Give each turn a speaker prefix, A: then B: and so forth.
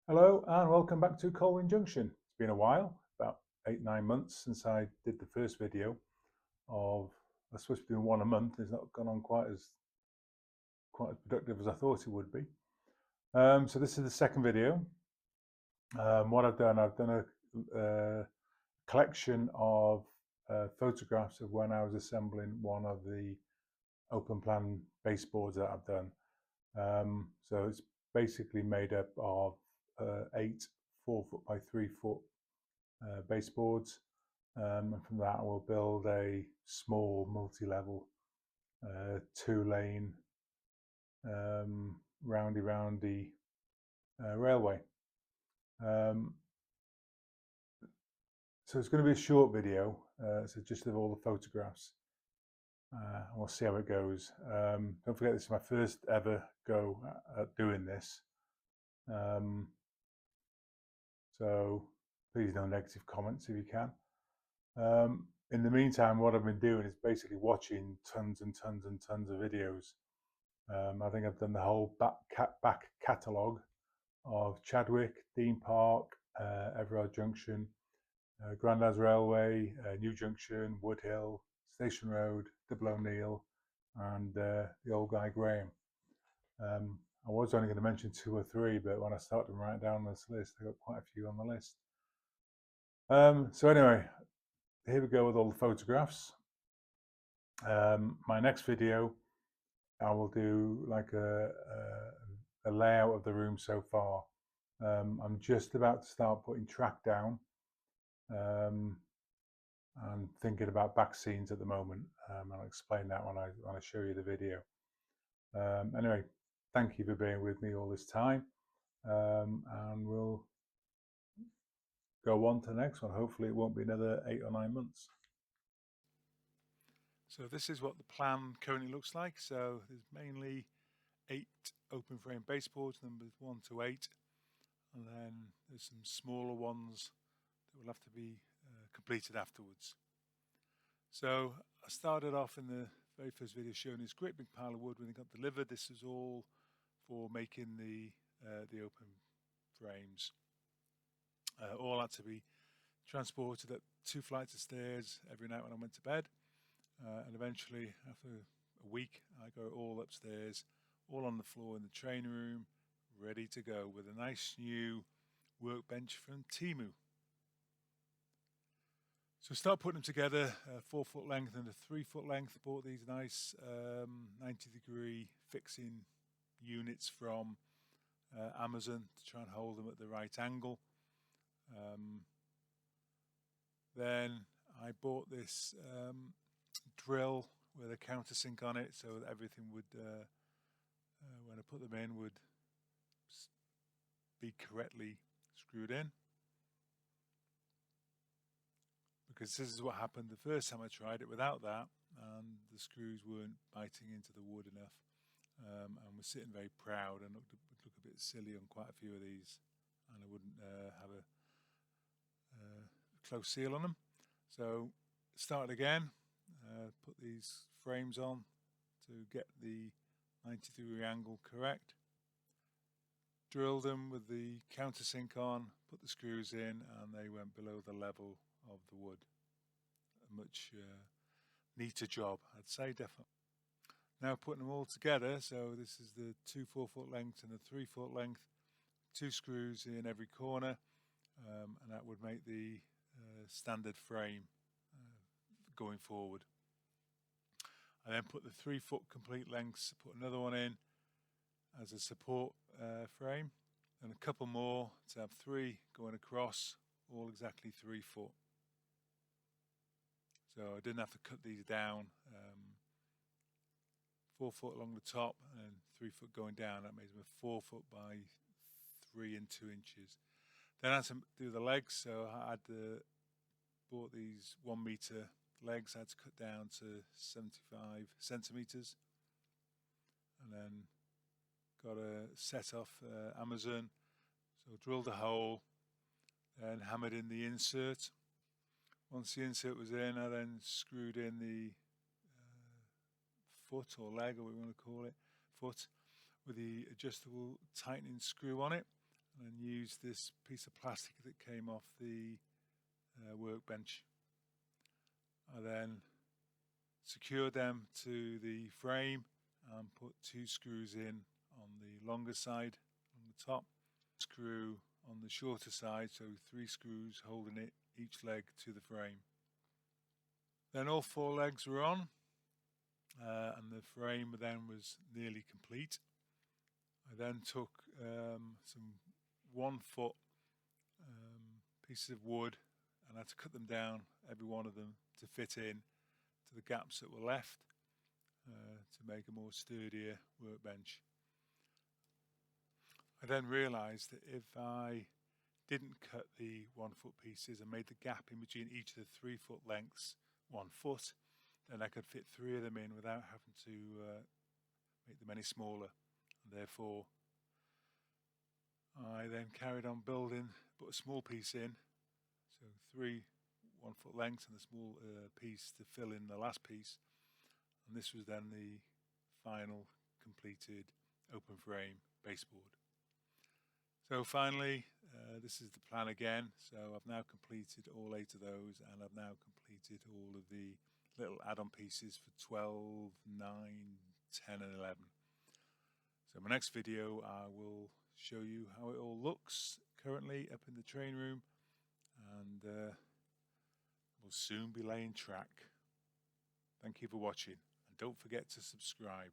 A: Hello and welcome back to Colwyn Junction. It's been a while, about 8-9 months since I did the first video of, I was supposed to be doing one a month. It's not gone on quite as productive as I thought it would be. So this is the second video. What I've done a collection of photographs of when I was assembling one of the open plan baseboards that I've done. So it's basically made up of 8 4 foot by 3 foot baseboards, and from that we'll build a small multi-level 2-lane roundy railway. So it's going to be a short video, so just of all the photographs, and we'll see how it goes. Don't forget, this is my first ever go at doing this, so please no negative comments if you can. In the meantime, what I've been doing is basically watching tons and tons and tons of videos. I think I've done the whole back catalogue of Chadwick, Dean Park, Everard Junction, Grandad's Railway, New Junction, Wood Hill, Station Road, Double O'Neill, and the Old Guy Graham. I was only going to mention 2 or 3, but when I started writing down this list, I got quite a few on the list. So anyway, here we go with all the photographs. My next video, I will do like a layout of the room so far. I'm just about to start putting track down. I'm thinking about back scenes at the moment, and I'll explain that when I show you the video. Anyway, thank you for being with me all this time, and we'll go on to the next one. Hopefully it won't be another 8 or 9 months.
B: So this is what the plan currently looks like. So there's mainly 8 open frame baseboards, numbers 1 to 8, and then there's some smaller ones that will have to be completed afterwards. So I started off in the very first video showing this great big pile of wood when it got delivered. This is all for making the open frames. All had to be transported up 2 flights of stairs every night when I went to bed. And eventually, after a week, I got it all upstairs, all on the floor in the training room, ready to go with a nice new workbench from Temu. So start putting them together, 4 foot length and a 3 foot length. Bought these nice 90-degree fixing units from Amazon to try and hold them at the right angle. Then I bought this drill with a countersink on it, so that everything would, when I put them in, would be correctly screwed in. Because this is what happened the first time I tried it without that, and the screws weren't biting into the wood enough, and was sitting very proud and would look a bit silly on quite a few of these, and I wouldn't have a close seal on them. So started again, put these frames on to get the 90-degree angle correct, drilled them with the countersink on, put the screws in, and they went below the level of the wood. A much neater job, I'd say, definitely. Now putting them all together, so this is the 2 4 foot length and a 3 foot length, 2 screws in every corner, and that would make the standard frame going forward. I then put the 3 foot complete lengths, put another one in as a support frame, and a couple more to have 3 going across, all exactly 3 foot. So I didn't have to cut these down. 4 foot along the top and 3 foot going down. That makes them a 4 foot by 3 and 2 inches. Then I had to do the legs, so I had bought these 1 meter legs. I had to cut down to 75 centimeters, and then got a set off Amazon. So drilled a hole and hammered in the insert. Once the insert was in, I then screwed in the foot or leg, or what we want to call it, foot, with the adjustable tightening screw on it, and then used this piece of plastic that came off the workbench. I then secured them to the frame and put 2 screws in on the longer side on the top, screw on the shorter side, so 3 screws holding it each leg to the frame. Then all 4 legs were on, and the frame then was nearly complete. I then took some 1 foot pieces of wood and I had to cut them down, every one of them, to fit in to the gaps that were left to make a more sturdier workbench. I then realised that if I didn't cut the 1 foot pieces and made the gap in between each of the 3 foot lengths 1 foot, then I could fit 3 of them in without having to make them any smaller. And therefore, I then carried on building, put a small piece in, so 3 1 foot lengths and a small piece to fill in the last piece. And this was then the final completed open frame baseboard. So finally, this is the plan again. So I've now completed all 8 of those, and I've now completed all of the little add-on pieces for 12, 9, 10 and 11. So my next video I will show you how it all looks currently up in the train room, and we'll soon be laying track. Thank you for watching, and don't forget to subscribe.